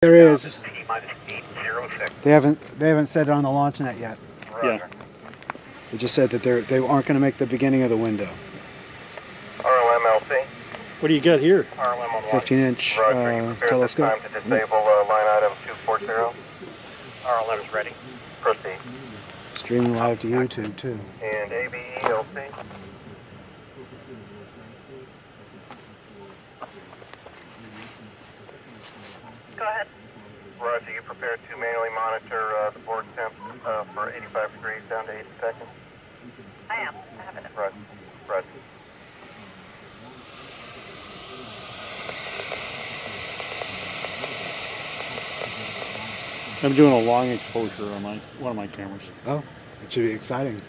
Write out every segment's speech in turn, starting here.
There is. They haven't said it on the launch net yet. Yeah. They just said that they aren't going to make the beginning of the window. RLM LC. What do you got here? RLM on 15-inch telescope. Time to disable line item 240. RLM is ready. Proceed. Streaming live to YouTube too. And ABE LC. Go ahead. Roger, you prepared to manually monitor the board temp for 85 degrees down to 80 seconds? I am. I have it. Roger. Roger. I'm doing a long exposure on one of my cameras. Oh, it should be exciting.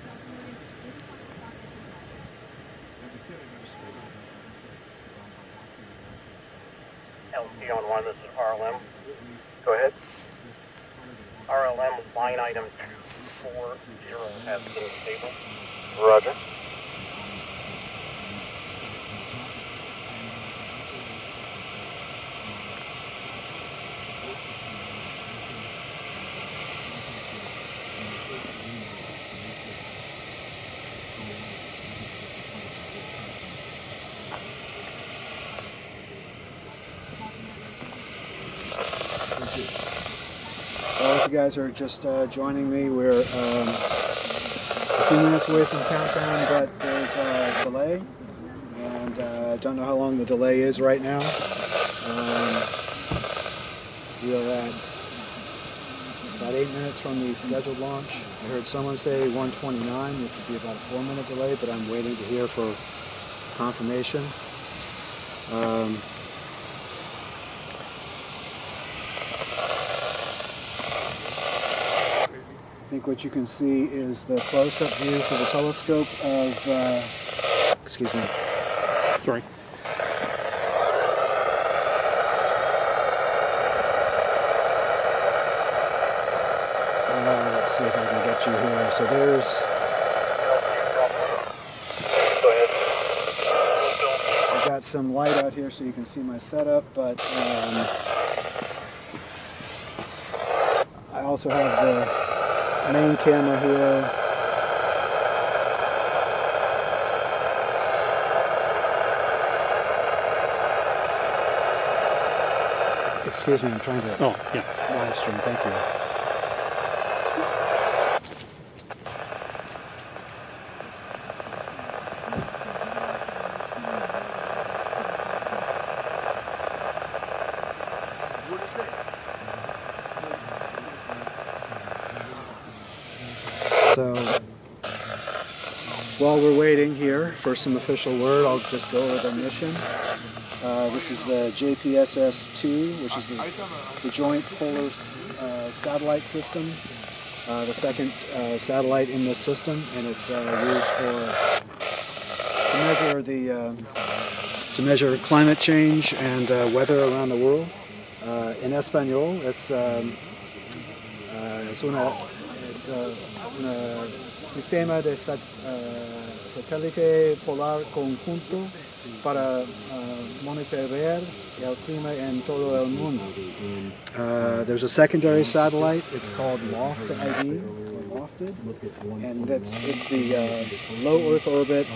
LC on 1, this is RLM. Go ahead. RLM line item 240 has been disabled. Roger. Well, if you guys are just joining me, we're a few minutes away from countdown, but there's a delay, and I don't know how long the delay is right now. We are at about 8 minutes from the scheduled launch. I heard someone say 1:29, which would be about a 4-minute delay, but I'm waiting to hear for confirmation. I think what you can see is the close-up view for the telescope of, excuse me. Sorry. Let's see if I can get you here. So there's, I've got some light out here so you can see my setup, but I also have the main camera here. Excuse me, I'm trying to live stream. Thank you. So, while we're waiting here for some official word, I'll just go over the mission. This is the JPSS-2, which is the Joint Polar Satellite System, the second satellite in this system, and it's used to measure climate change and weather around the world. En español, es un sistema de satélite polar conjunto para monitorear el clima en todo el mundo. There's a secondary satellite. It's called LOFTID, or LOFTID, and it's the low Earth orbit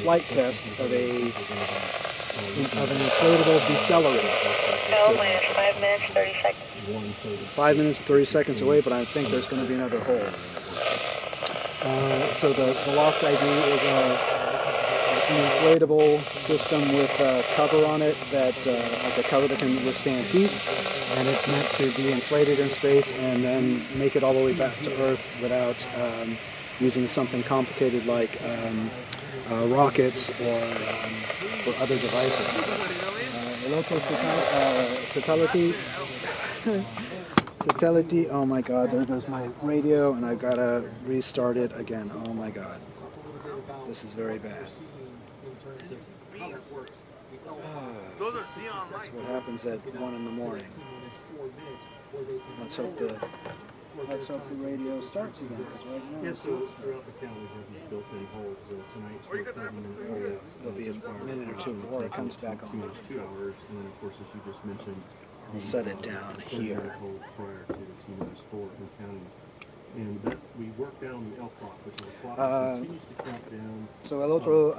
flight test of an inflatable decelerator. No, minus 5 minutes, 30 seconds. 5 minutes, 30 seconds away, but I think there's going to be another hold. So the LOFTID is it's an inflatable system with a cover on it that, like a cover that can withstand heat, and it's meant to be inflated in space and then make it all the way back to Earth without using something complicated like rockets or other devices. El otro satellite, oh my god, there goes my radio, and I've got to restart it again. Oh my god. This is very bad. That's what happens at 1 in the morning. Let's hope the radio starts again, because right now it's not starting. It'll be a minute or two before it comes back on. 2 hours, and then of course, as you just mentioned, I'll set it down here. So el otro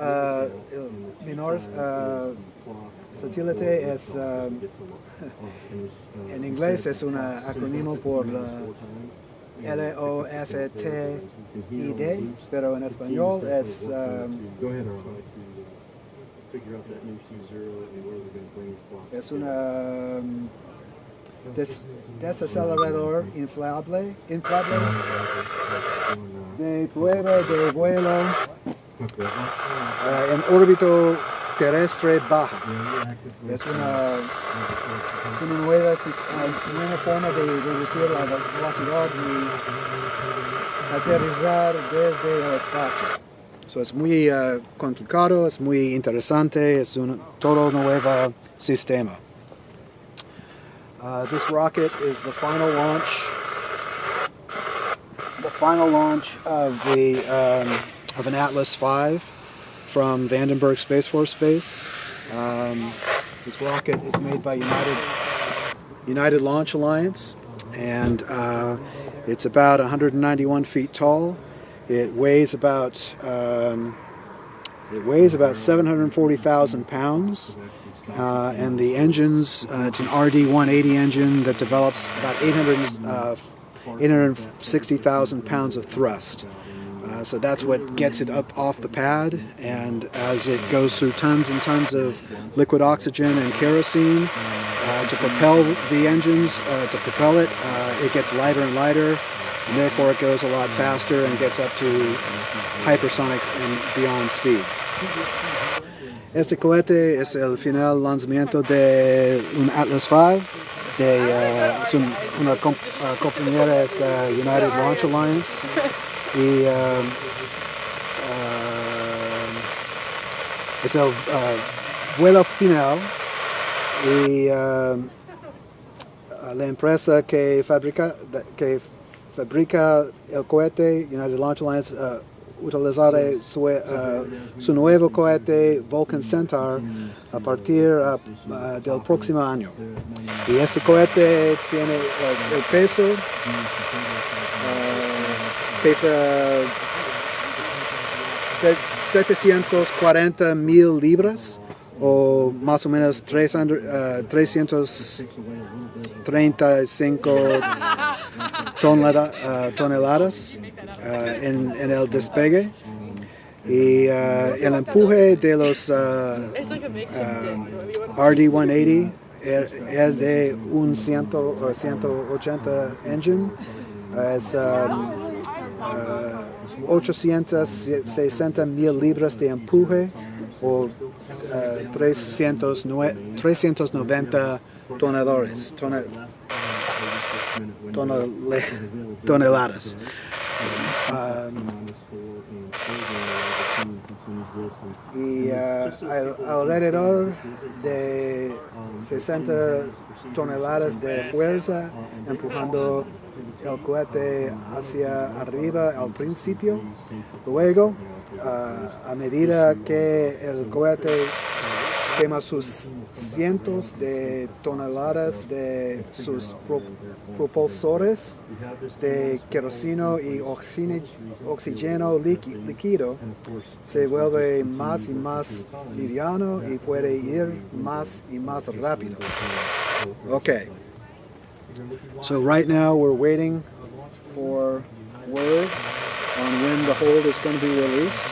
menor satélite es en inglés es un acrónimo por LOFTID, pero en español es una desacelerador inflable de prueba de vuelo en órbita terrestre baja. Es una nueva forma de reducir la velocidad y aterrizar desde el espacio. So es muy complicado, es muy interesante, es un todo nuevo sistema. This rocket is the final launch of the of an Atlas V from Vandenberg Space Force Base. This rocket is made by United Launch Alliance, and it's about 191 feet tall. It weighs about 740,000 pounds. And the engines, it's an RD-180 engine that develops about 860,000 pounds of thrust. So that's what gets it up off the pad, and as it goes through tons and tons of liquid oxygen and kerosene to propel the engines, it gets lighter and lighter, and therefore it goes a lot faster and gets up to hypersonic and beyond speeds. Este cohete es el final lanzamiento de un Atlas V. Una compañera es United Launch Alliance. Y es el vuelo final. Y la empresa que fabrica el cohete, United Launch Alliance, utilizará su nuevo cohete Vulcan Centaur a partir del próximo año. Y este cohete tiene el peso, pesa 740,000 libras, o más o menos 335 toneladas en el despegue, y el empuje de los RD-180 de un 180 engine es 860,000 libras de empuje, o 390 toneladas. Y alrededor de 60 toneladas de fuerza empujando el cohete hacia arriba al principio. Luego, a medida que el cohete quema sus cientos de toneladas de sus propulsores de queroseno y oxígeno líquido, se vuelve más y más liviano y puede ir más y más rápido. Okay. So right now we're waiting for word on when the hold is going to be released.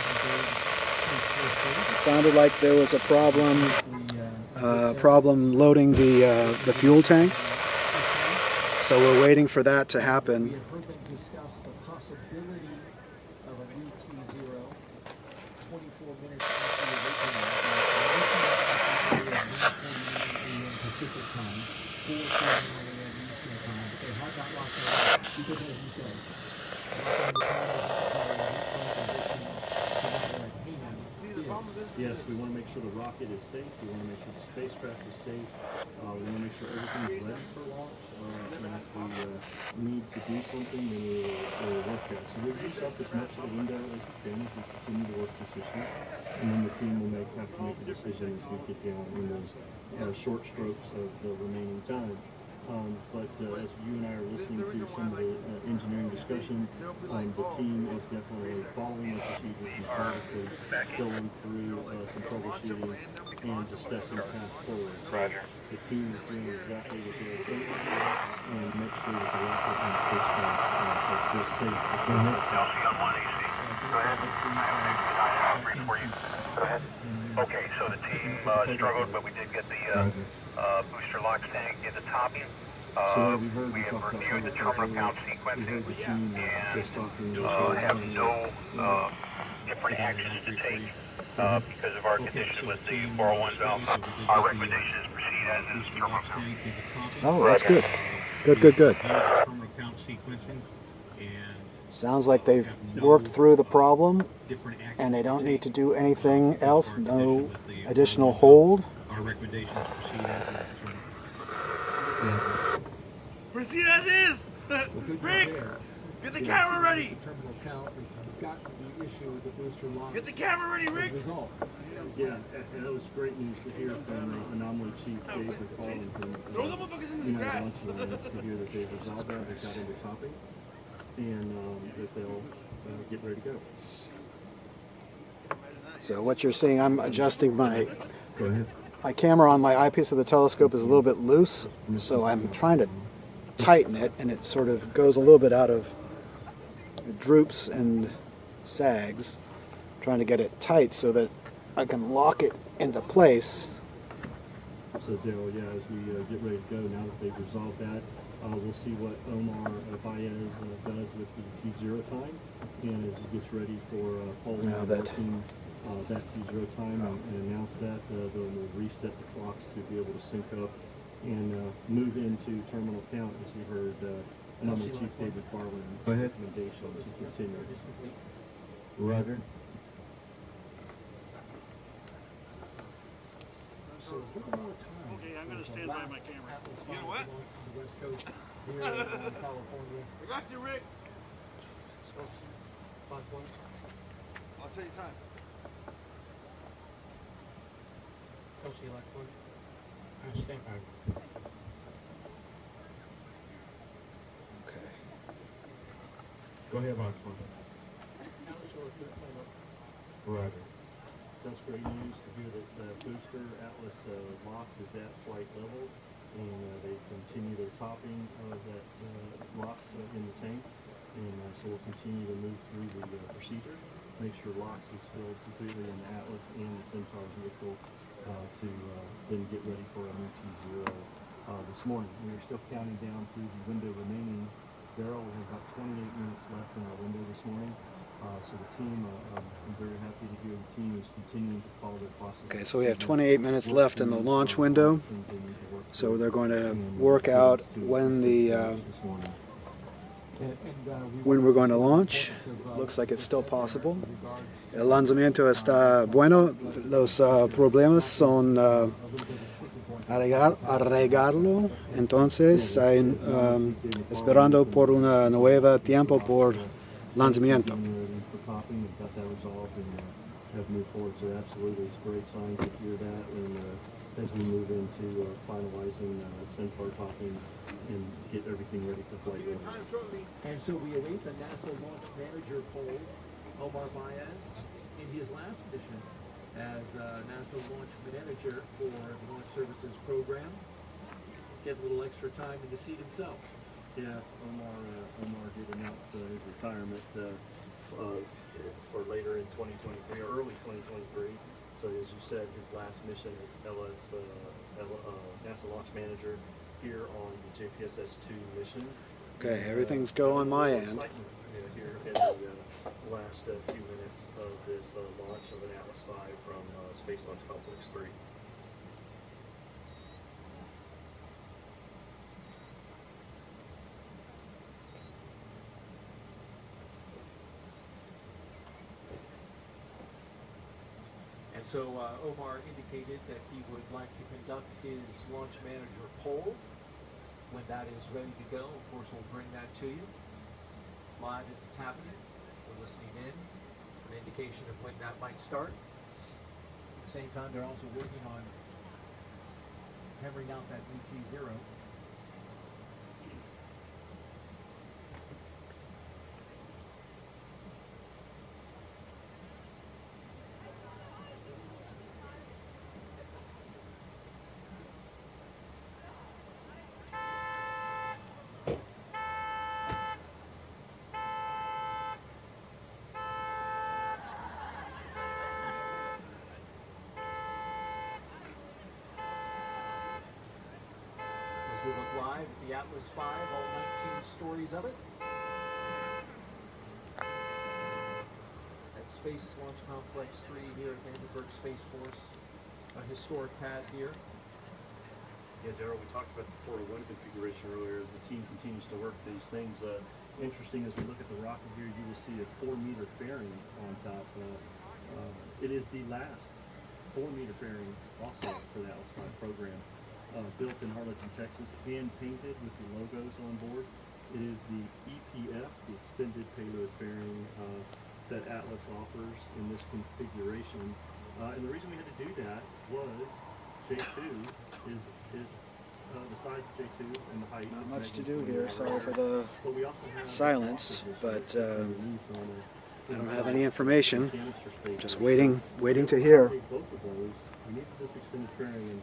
It sounded like there was a problem loading the fuel tanks. So we're waiting for that to happen. Yes, we want to make sure the rocket is safe. We want to make sure the spacecraft is safe. We want to make sure everything is ready for launch. And if we need to do something, then we'll work that. So we'll just up as much of the window as we can as we continue to work this issue. And then the team will have to make a decision as we get down in those short strokes of the remaining time. But as you and I are listening to some of the engineering discussion, the team is definitely following the procedures methodically, going through some troubleshooting and discussing path forward. Roger. The team is doing exactly what they're told and make sure that the rocket and spacecraft are still safe. LC on 1AC. Go ahead. I have a brief for you. Go ahead. Okay, so the team struggled, but we did get the booster LOX tank into topping. We have reviewed the terminal count sequencing and have no different actions to take because of our conditions with the 401 valve. Our recommendation is proceed as is terminal count. Oh, that's good. Good. Terminal count sequencing, and Sounds like they've worked through the problem and they don't need to do anything else, no additional hold. our recommendation is proceed as is. Proceed as is! Rick! Get the camera ready! Get the camera ready, Rick! Yeah, and that was great news to hear from Anomaly Chief Dave McFarland Throw the motherfuckers in the United grass! Launch Alliance to hear that they've resolved that, they got into topping, and that they'll get ready to go. So what you're seeing, I'm adjusting my Go ahead. camera on my eyepiece of the telescope is a little bit loose, so I'm trying to tighten it, and it sort of goes a little bit out of, it droops and sags, trying to get it tight so that I can lock it into place. So Daryl, yeah, as we get ready to go, now that they've resolved that, we'll see what Omar Baez does with the T0 time, and as he gets ready for following that T0 time and announce that, then we'll reset the clocks to be able to sync up and move into terminal count, as we heard Anomaly Chief David Farland's recommendation to continue. Roger. Okay, I'm going to stand by my camera. You know what? I got you, Rick! I'll tell you time. Okay. Go ahead, Box One. Roger. So that's great news to hear that booster Atlas LOX is at flight level, and they continue their topping of that LOX in the tank, and so we'll continue to move through the procedure, make sure LOX is filled completely in the Atlas and the Centaur vehicle to then get ready for a new T0 this morning. We are still counting down through the window remaining. Daryl, we have about 28 minutes left in our window this morning. So the team, I'm very happy to hear the team is continuing to follow their process. Okay, so we have 28 minutes left in the launch window. So they're going to work out when we're going to launch. Looks like it's still possible. El lanzamiento está bueno. Los problemas son arreglarlo. Entonces, esperando por una nueva tiempo por lanzamiento. Got that resolved and have moved forward. So absolutely, it's a great sign to hear that. And as we move into finalizing Centaur topping and get everything ready for flight. And so we await the NASA launch manager poll, Omar Baez, in his last mission as NASA launch manager for the Launch Services Program. Get a little extra time in the seat himself. Yeah, Omar did announce his retirement for later in 2023 or early 2023. So as you said, his last mission is NASA launch manager here on the JPSS-2 mission. Okay, everything's go on my end. Here in the last few minutes of this launch of an Atlas V from Space Launch Complex 3. So Omar indicated that he would like to conduct his launch manager poll. When that is ready to go, of course, we'll bring that to you live as it's happening. We're listening in for an indication of when that might start. At the same time, they're also working on hammering out that UT0. We look live at the Atlas V, all 19 stories of it. At Space Launch Complex 3 here at Vandenberg Space Force, a historic pad here. Yeah, Daryl, we talked about the 4-to-1 configuration earlier as the team continues to work these things. Interesting, as we look at the rocket here, you will see a 4-meter fairing on top. It is the last 4-meter fairing also for the Atlas V program. Built in Harlingen, Texas, hand painted with the logos on board. It is the EPF, the extended payload fairing that Atlas offers in this configuration. And the reason we had to do that was J2 is the size of J2 and the height. Not much to do here. Sorry for the silence, but I don't have any information. Just waiting to hear. Both of those, we needed this extended fairing, and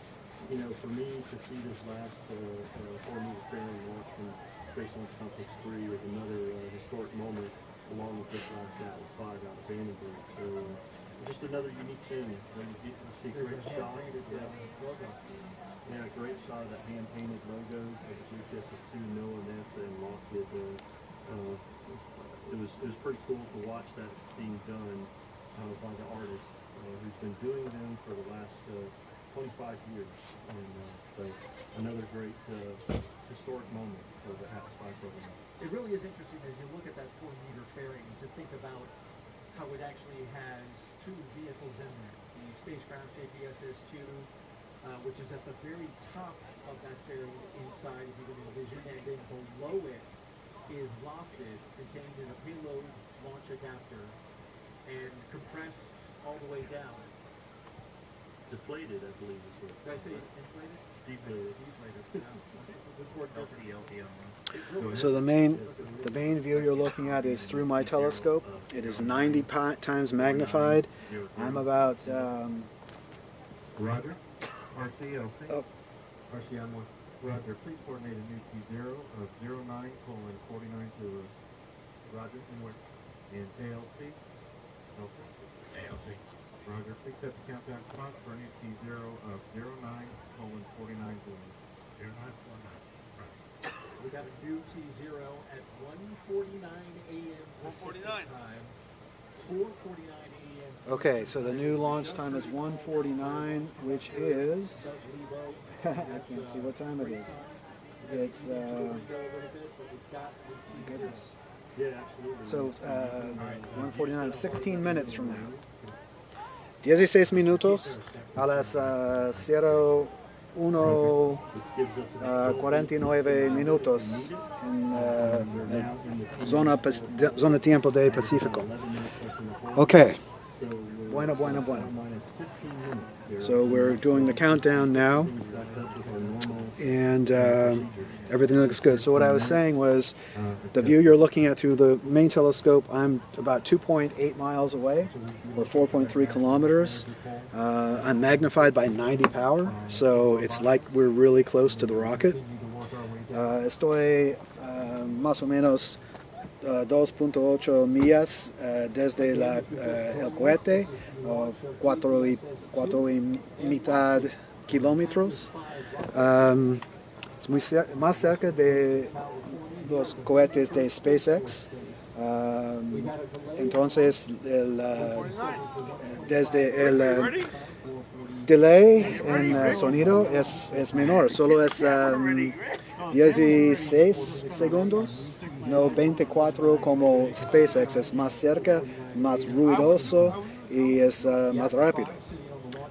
you know, for me to see this last 4-meter fairing launch from Space Launch Complex 3 is another historic moment, along with this last Atlas V out of Vandenberg. So just another unique thing. When you see a great shot, yeah, great shot of that hand-painted logos of the GPSS-2, NOAA, NASA, and LOFTID. It was pretty cool to watch that being done by the artist who's been doing them for the last 25 years, and so another great historic moment for the Atlas V program. It really is interesting as you look at that 4-meter fairing to think about how it actually has 2 vehicles in there. The spacecraft JPSS-2, which is at the very top of that fairing inside, if you can envision, and then below it is LOFTID, contained in a payload launch adapter and compressed all the way down. Deflated, I believe is what. Did I say inflated? Deflated. Deflated. Yeah. It's important. So the main view you're looking at is through my telescope. It is 90 times magnified. I'm about Roger. RCLC. Oh. RC on 1. Roger. Please coordinate a new T0 of 09:49 to Roger. And where? And ALC. Okay. ALC. Roger. Please set the countdown clock for a new T0 of 09:49 to 09:49. We got a new T0 at 1:49 a.m. Pacific time. 4:49 a.m. okay. So the new launch time is 1:49, which is I can't see what time it is. It's goodness. Yeah, absolutely. So 1:49, 16 minutes from now. 16 minutos a las 01:49 minutos en zona tiempo de Pacífico. Okay. Bueno. So we're doing the countdown now, and everything looks good. So what I was saying was, the view you're looking at through the main telescope, I'm about 2.8 miles away, or 4.3 kilometers. I'm magnified by 90 power, so it's like we're really close to the rocket. Estoy más o menos 2.8 millas desde el cohete, 4.5 kilómetros. Es más cerca de los cohetes de SpaceX. Entonces, desde el delay en sonido es menor, solo es 16 segundos, no 24 como SpaceX. Es más cerca, más ruidoso y es más rápido.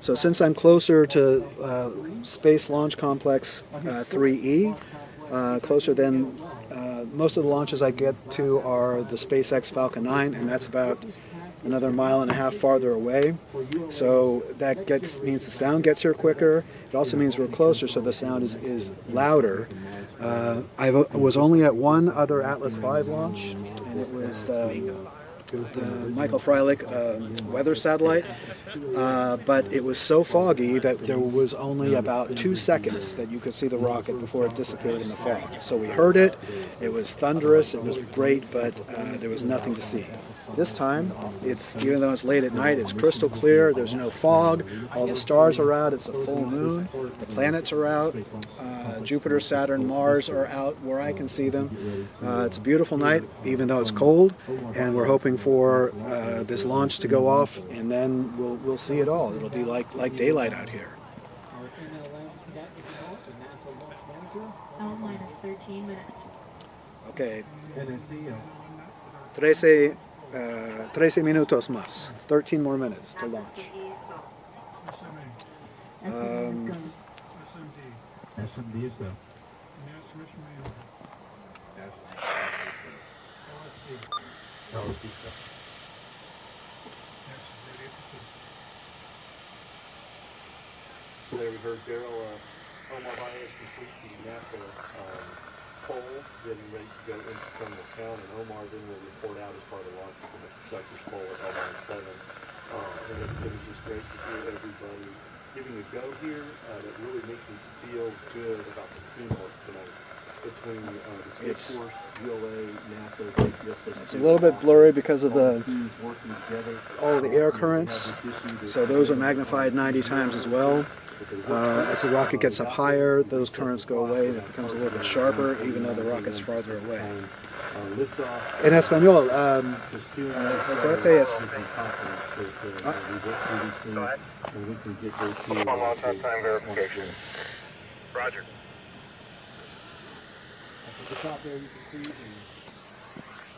So since I'm closer to Space Launch Complex 3E, closer than most of the launches I get to are the SpaceX Falcon 9, and that's about another 1.5 miles farther away. So that means the sound gets here quicker. It also means we're closer, so the sound is louder. I was only at one other Atlas V launch, and it was the Michael Freilich weather satellite, but it was so foggy that there was only about 2 seconds that you could see the rocket before it disappeared in the fog. So we heard it, it was thunderous, it was great, but there was nothing to see. This time, even though it's late at night, it's crystal clear, there's no fog, all the stars are out, it's a full moon, the planets are out, Jupiter, Saturn, Mars are out where I can see them. It's a beautiful night, even though it's cold, and we're hoping for this launch to go off, and then we'll see it all. It'll be like daylight out here. Okay. 13 minutos más. 13 more minutes to launch. SMD is done. So there we heard Daryl Omar Baez complete the NASA poll, getting ready to go into terminal count, and Omar then will report out as part of the launch of the Dr. poll at L-7. And it was just great to hear everybody giving a go here. That really makes me feel good about the teamwork tonight between the Space Force, ULA, NASA, VSFB. It's a little bit blurry because of all the air currents, so those are magnified 90 times as well. As the rocket gets up higher, those currents go away and it becomes a little bit sharper, even though the rocket's farther away. En español, el cohete es... Roger. At the top there you can see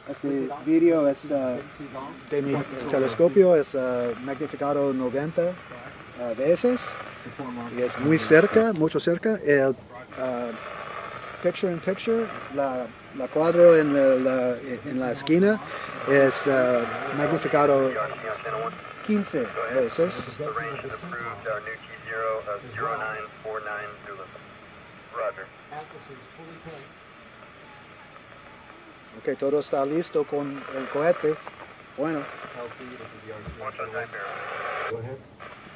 Este video es de mi telescopio, es magnificado 90 veces y es muy cerca, mucho cerca. El picture in picture, la cuadro en la esquina es magnificado 15 veces. Atlas is fully tanked. Ok, todo está listo con el cohete. Bueno. Go ahead.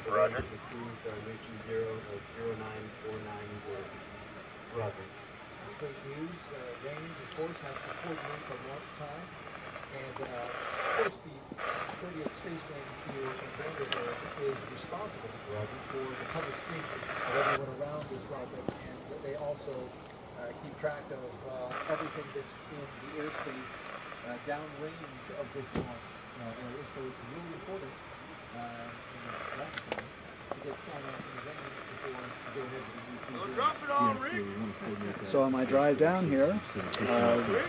Roger. Roger. That's great news. Range, of course, has to coordinate the launch time. And, of course, the 30th Space Range here in Vandenberg is responsible for the public safety of everyone around this rocket. And they also keep track of everything that's in the airspace downrange of this launch area. So it's really important in the lesson to get sign off in the range before you go ahead to the Well, drop it on, Rick. So on my drive down here,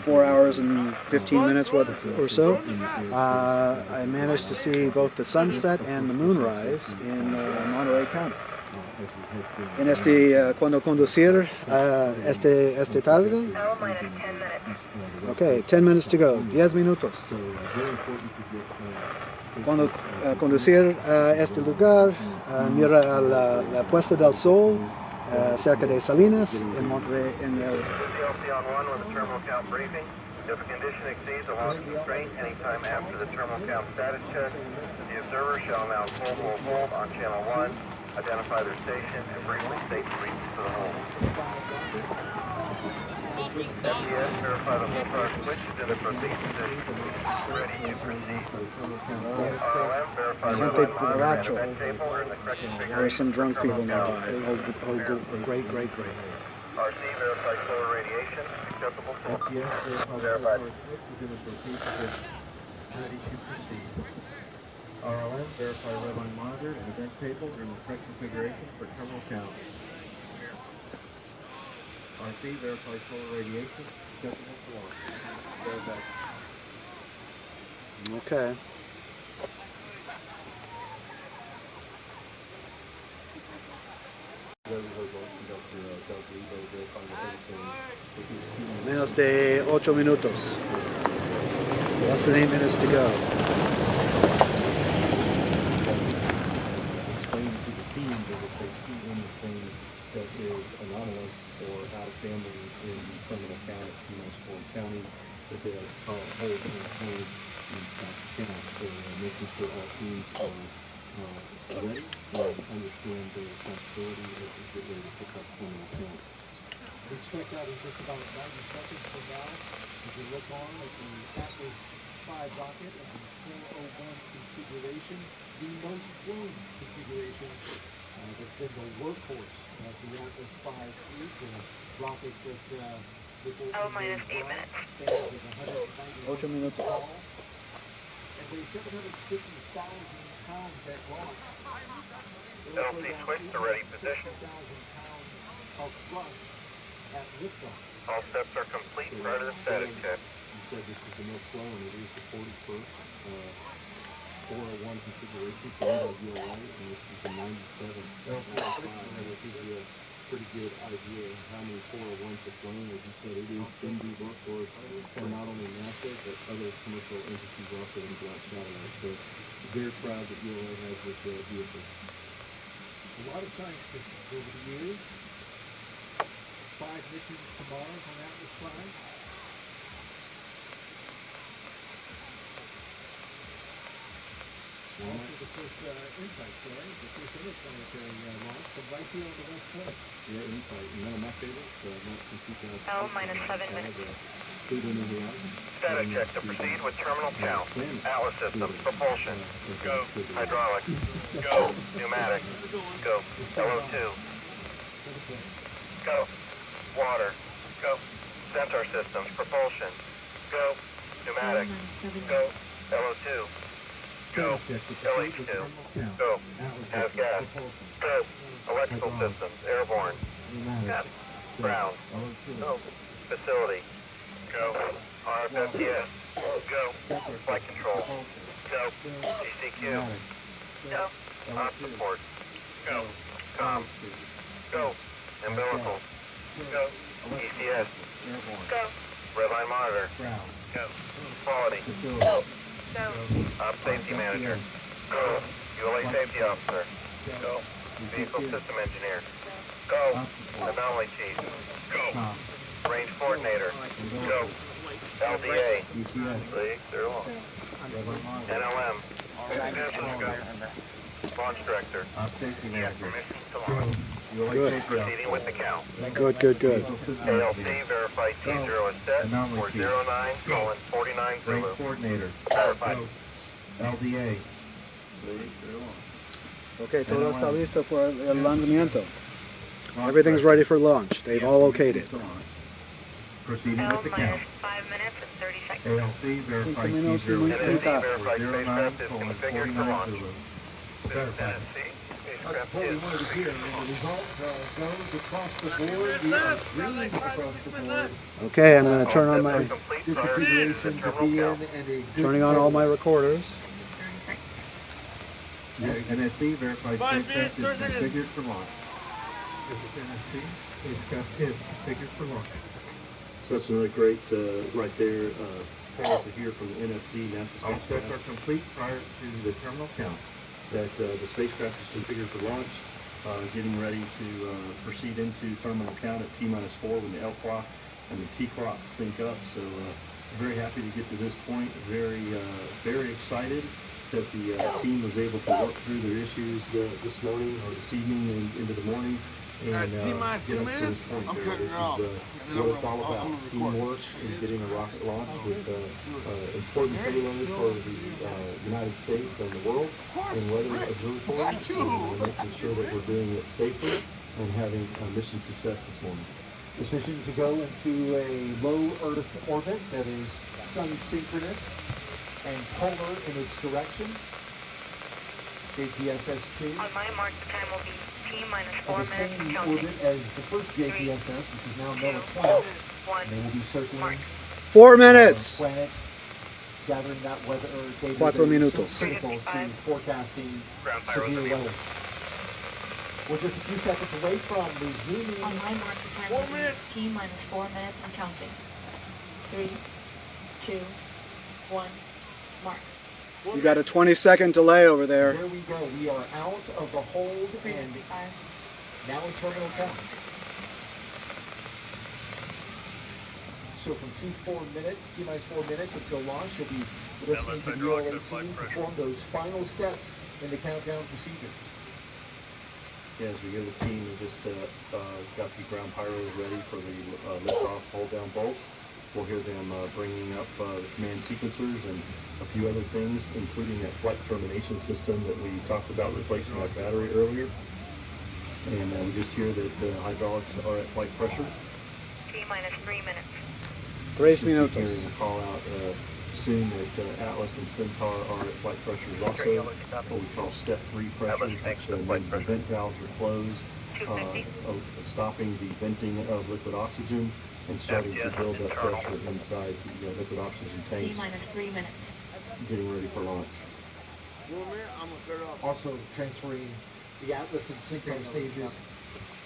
4 hours and 15 minutes or so, I managed to see both the sunset and the moonrise in Monterey County. En cuando conducir este tarde? Okay, 10 minutes to go, 10 minutos. Cuando conducir a este lugar, mira a la puesta del sol cerca de Salinas en Monterey. If a condition exceeds a launch constraint anytime after the terminal count status check, the observer shall announce hold on channel 1, identify their station, and briefly state the reason for the hold. FDS, verify the hold power switch is in the proceed position. Ready to proceed. ROM, verify the red line monitor and event table are in the correct configuration. There are some drunk people nearby. Oh, great. RC, verify solar radiation, acceptable solar. Verified. Ready to proceed. RLM, verify red line monitor and event table are in the correct configuration for terminal count. RC, verify solar radiation, acceptable to launch. Verified. Okay. Menos de 8 minutos. Less than 8 minutes to go. count at T-4 county that they hold in Stockton County. So making sure all teams are ready and understand their responsibility as we get ready to pick up terminal count. We expect that in just about 90 seconds from now. If you look on at the Atlas V rocket and the 401 configuration, the most flown configuration that's been the workhorse of the Atlas V fleet, a rocket that minus 8 minutes. stands at 190 minutos. and weighs 750,000 pounds at launch. LC switch to ready position. 60,000 pounds of thrust at liftoff. All steps are complete prior to the static check. You said this is the most flown. It is the 41st 401 configuration for ULA, and this is the 97th Atlas V. That gives you a pretty good idea of how many 401s are flown. As you said, it is been the workhorse for not only NASA, but other commercial entities also in black satellite. So very proud that ULA has this vehicle. A lot of science fiction over the years. 5 missions to Mars on Atlas V. Also the first InSight, right? The first interplanetary launch from right here on the West Coast. Yeah, InSight. And one of my favorites, not from 2000. minus 7 minutes. Static check to proceed with terminal count. Atlas systems, propulsion. Go. Hydraulics. Go. Pneumatics. Go. LO2. Go. Water. Go. Sensor systems, propulsion. Go. Pneumatics. Go. LO2. Go. LH2. Go. Has gas. Go. Electrical systems, airborne. Gas. Ground. Go. Facility. Go. RFFTS. Go. Flight control. Go. CCQ. Go. Op support. Go. Com. Go. Umbilical. Go. ECS. Go. Redline monitor. Go. Quality. Go. Op safety manager. Go. ULA safety officer. Go. Vehicle system engineer. Go. Anomaly chief. Go. Range coordinator. Go. LDA. NLM. Launch director. Yes, permission to launch. Good. Proceeding with the count. Good, good, good. ALC verified T0 is set for 09:49 Zulu. Coordinator. Verified. LDA. Okay, todo está listo por el lanzamiento. Everything's ready for launch. They've all okayed it. Proceeding L with the minus count. 5 minutes and 30 seconds. ALC verified Cinco minutos y T0 muy is NSC mitad. verified spacecraft is 09:49 configured for launch. Zulu. This is Verified. NSC. That's Spacecraft what we is wanted to hear. And the results goes across the board. minutes We are left. We got green like 5, across 6 the minutes board. left. Okay, I'm going to turn on All my, steps are complete This prior to the configuration to terminal be in count. and a good turning on all my coverage. recorders. NSC verified 5 spacecraft minutes, is 30 seconds. configured for launch. NSC spacecraft is configured for launch. So that's another great, right there, call to hear from the NSC, NASA All steps spacecraft, are complete prior to the terminal count. that the spacecraft is configured for launch, getting ready to proceed into terminal count at T-4 when the L clock and the T clock sync up. So very happy to get to this point. Very excited that the team was able to work through their issues this morning or this evening and into the morning. And T-minus get 2 us to this minutes, point I'm there. cutting This her off. is And then what it's all I'm about. gonna record. Teamwork is getting a rocket launch with important payload for the United States and the world and weather observatory. Got you. And we're making sure that we're doing it safely and having mission success this morning. This mission to go into a low Earth orbit that is sun synchronous and polar in its direction. JPSS-2. On my mark, the time will be T-minus 4 Of the minutes same counting. orbit as the first JPSS, which is now 2, Noah 12. 1. And they will be circling Mark. 4 our minutes. planet, gathering that weather data 4 that is minutos. so critical to forecasting Ground pyro severe is weather. We're just a few seconds away from resuming. On my mark, the time 4 will be minutes. T-minus 4 minutes and counting. 3, 2, 1. Mark. You got a 20-second delay over there. There we go. We are out of the hold and 395. now in terminal count. So from T4 minutes, T-minus 4 minutes until launch, you'll be listening to the ULA team perform those final steps in the countdown procedure. Yeah, as we hear the team, we just got the ground pyros ready for the liftoff hold down bolts. We'll hear them bringing up the command sequencers and a few other things, including that flight termination system that we talked about replacing that battery earlier. And we just hear that the hydraulics are at flight pressure. T-minus 3 minutes. 3 Should be minutos. hearing a call out soon that Atlas and Centaur are at flight pressures also, what we call step 3 pressures, which means the vent valves are closed, stopping the venting of liquid oxygen and starting to build up pressure inside the liquid oxygen tanks, T-minus 3 minutes. getting ready for launch. Also transferring the Atlas and Centaur stages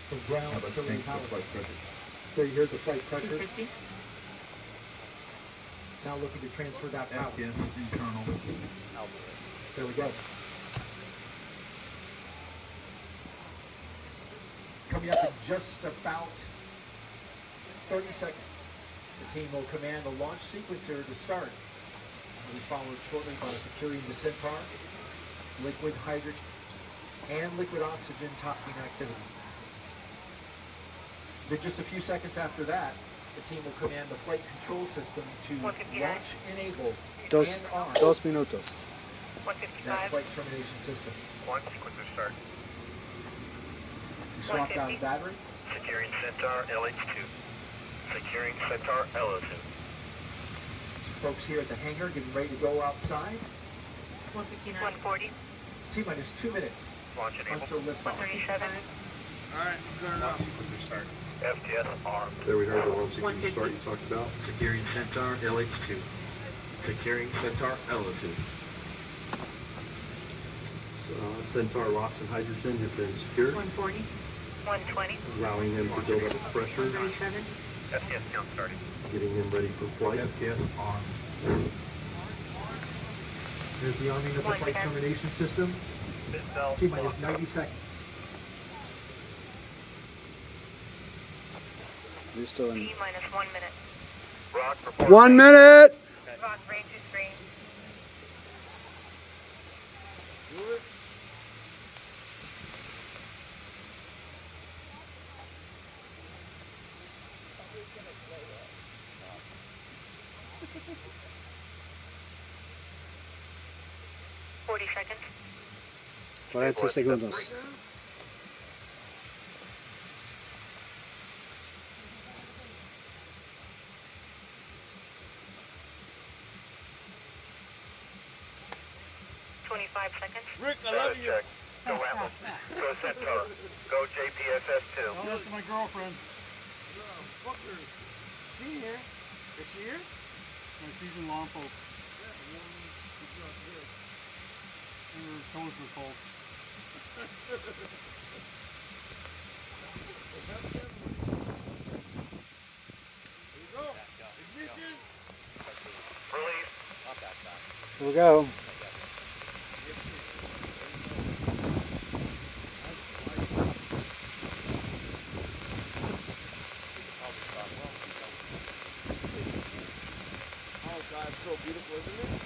from ground to facility power. There you hear the flight pressure. 250. Now looking to transfer that power. internal. There we go. Coming up in just about 30 seconds, the team will command the launch sequencer to start. We'll be followed shortly by securing the Centaur, liquid hydrogen, and liquid oxygen topping activity. Then just a few seconds after that, the team will command the flight control system to 159. launch, enable, Dos, and arm 2 minutos. that 155. flight termination system. Launch sequencer start. We swapped out 150. battery. Securing Centaur LH2. Securing Centaur LO2. Some folks here at the hangar getting ready to go outside. 159. 140. T-minus 2 minutes Launch enabled. until liftoff. 137. Launch sequencer start. FTS armed. There we heard the launch sequence start you talked about. Securing Centaur LH2. Securing Centaur LO2. Centaur locks and hydrogen have been secured, 140. 120. allowing them to build up pressure, 137. FTS count starting. getting them ready for flight. FTS armed. There's the arming of the flight 110. termination system. Mid valve. T-minus 90 seconds. Listo en T-minus 1 minute. Rock report. 1 minute. Rock range is green. Seconds. 40 segundos. Seconds. Rick, I love you. Check. Go Atlas. Go Centaur. Go JPSS2. Oh, that's my girlfriend. Fucker. She here? Is she here? No, she's in Lompoc. And her toes were cold. Ignition. Release. Here we go. Oh God, it's so beautiful, isn't it?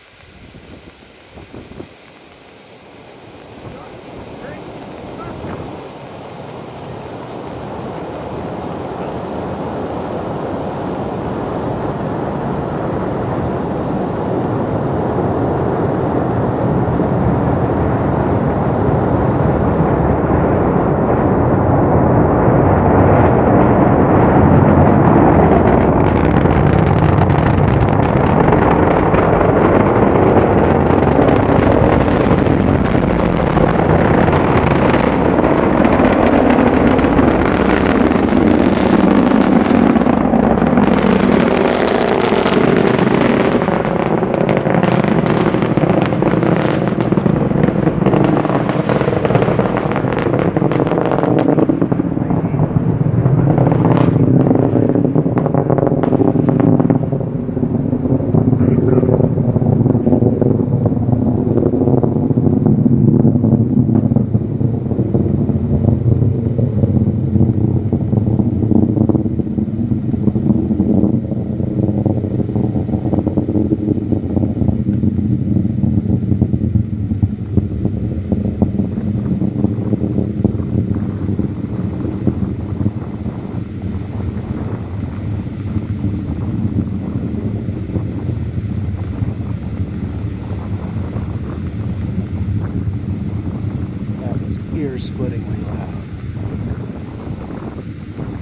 ear-splittingly loud.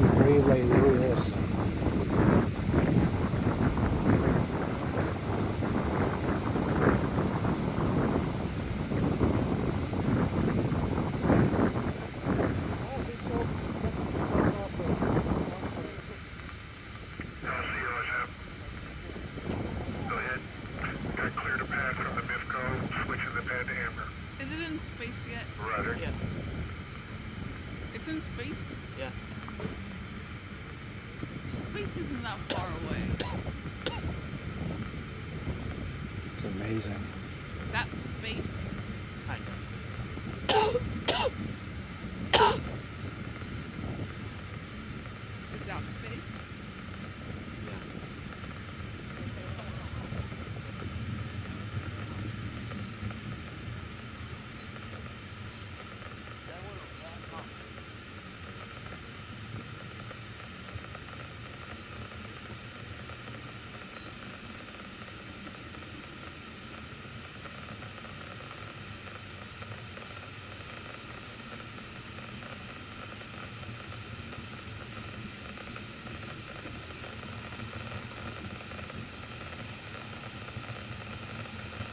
Increíble ruidoso. Is it in space yet? Rudder. Yeah. It's in space? Yeah. Space isn't that far away. It's amazing. That's space? Kind of. Is that space?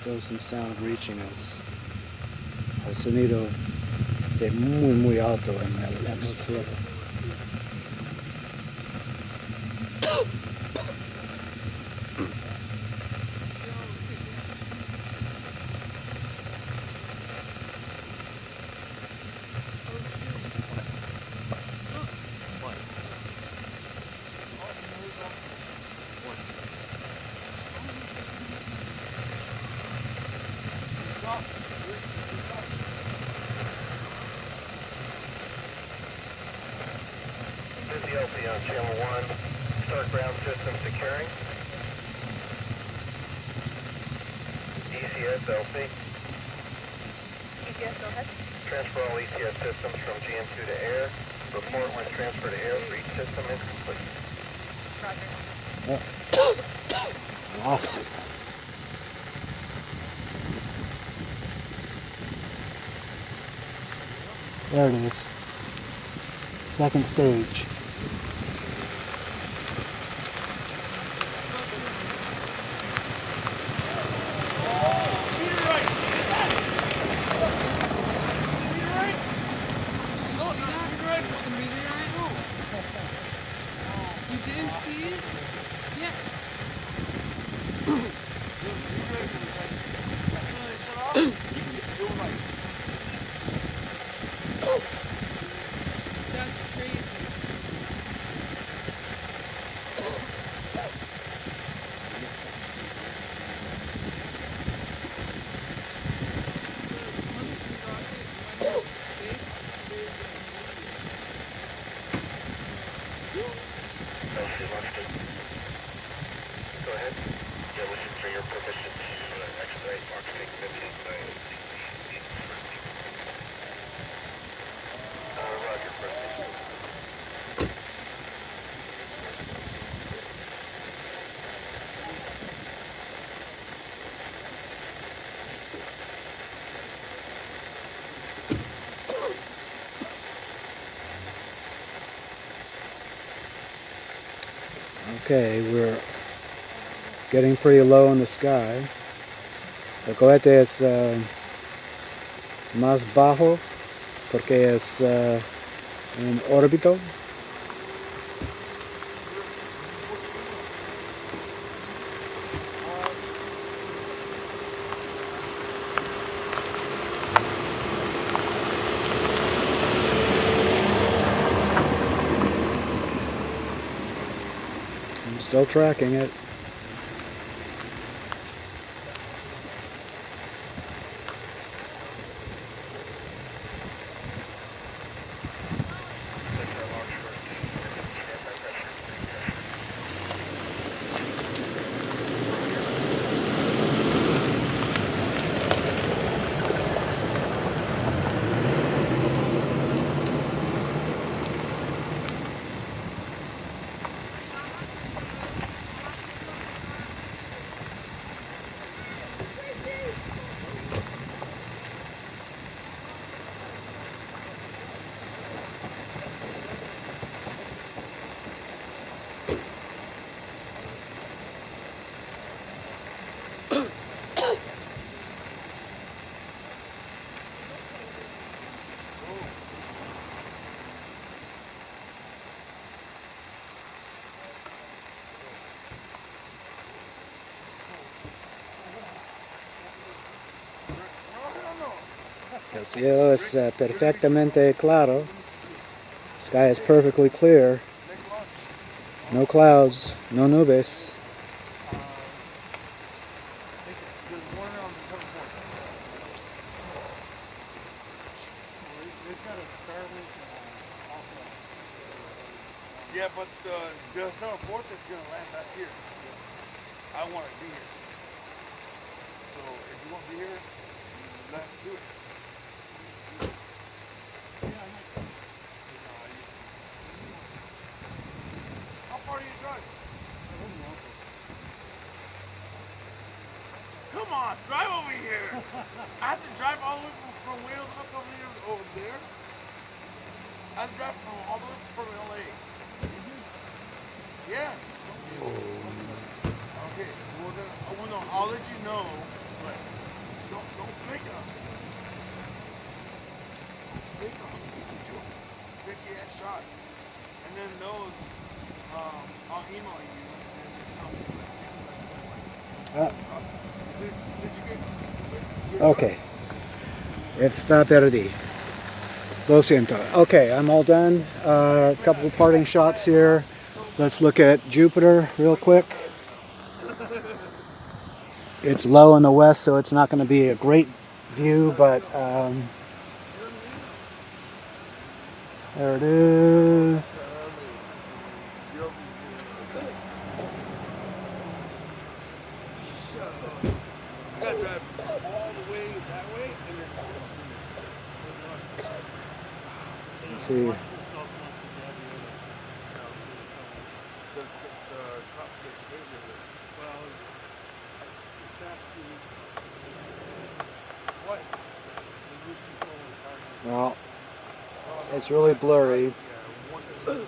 Still some sound reaching us. El sonido de muy alto en la atmósfera. What? Busy LP on channel 1. Start ground system securing. ECS LP. ECS, go ahead. Transfer all ECS systems from GM2 to air. Report when transfer to air for each system is complete. Roger. Lost it. There it is. Second stage. You didn't see it? Yes. That's crazy. Once the rocket went into space, there's a LC LOFTID. Go ahead. Yeah, listen for your permission to expedite Mark 615 by Roger, proceed. Okay, we're getting pretty low in the sky. El cohete es más bajo porque es en órbita. I'm still tracking it. El cielo es perfectamente claro. Sky is perfectly clear. No clouds, no nubes. Yeah, but the December 4th is going to land back here. I want to be here. So if you want to be here, let's do it. How far do you drive? Come on, drive over here. I have to drive all the way from Wales up over here over there. I have to drive from all the way from LA. Yeah. Okay. Well, no, I'll let you know, but don't break up. Break up. Take the X shots, and then those, I'll email you and just tell me. Did you get? Okay. Está perdí. Lo siento. Okay, I'm all done. A couple of parting shots here. Let's look at Jupiter real quick. It's low in the west, so it's not going to be a great view, but there it is. You gotta drive all the way that way, and then. See. Well, it's really blurry. You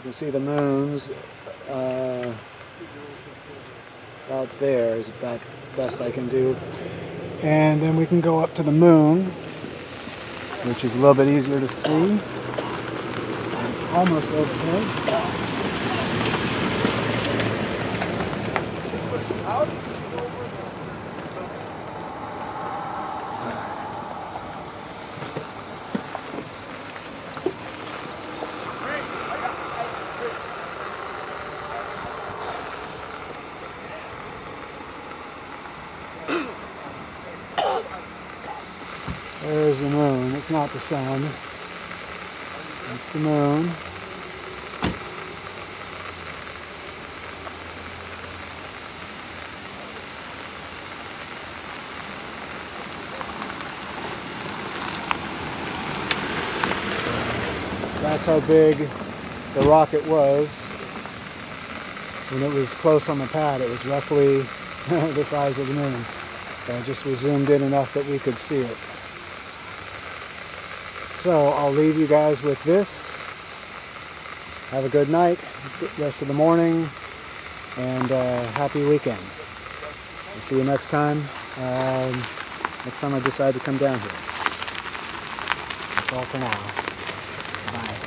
can see the moons out there is the best I can do. And then we can go up to the moon, which is a little bit easier to see. It's almost overhead. There's the moon. It's not the sun. That's the moon. That's how big the rocket was when it was close on the pad. It was roughly the size of the moon. I just was zoomed in enough that we could see it. So I'll leave you guys with this. Have a good night, good rest of the morning, and happy weekend. I'll see you next time. Next time I decide to come down here. That's all for now. Bye.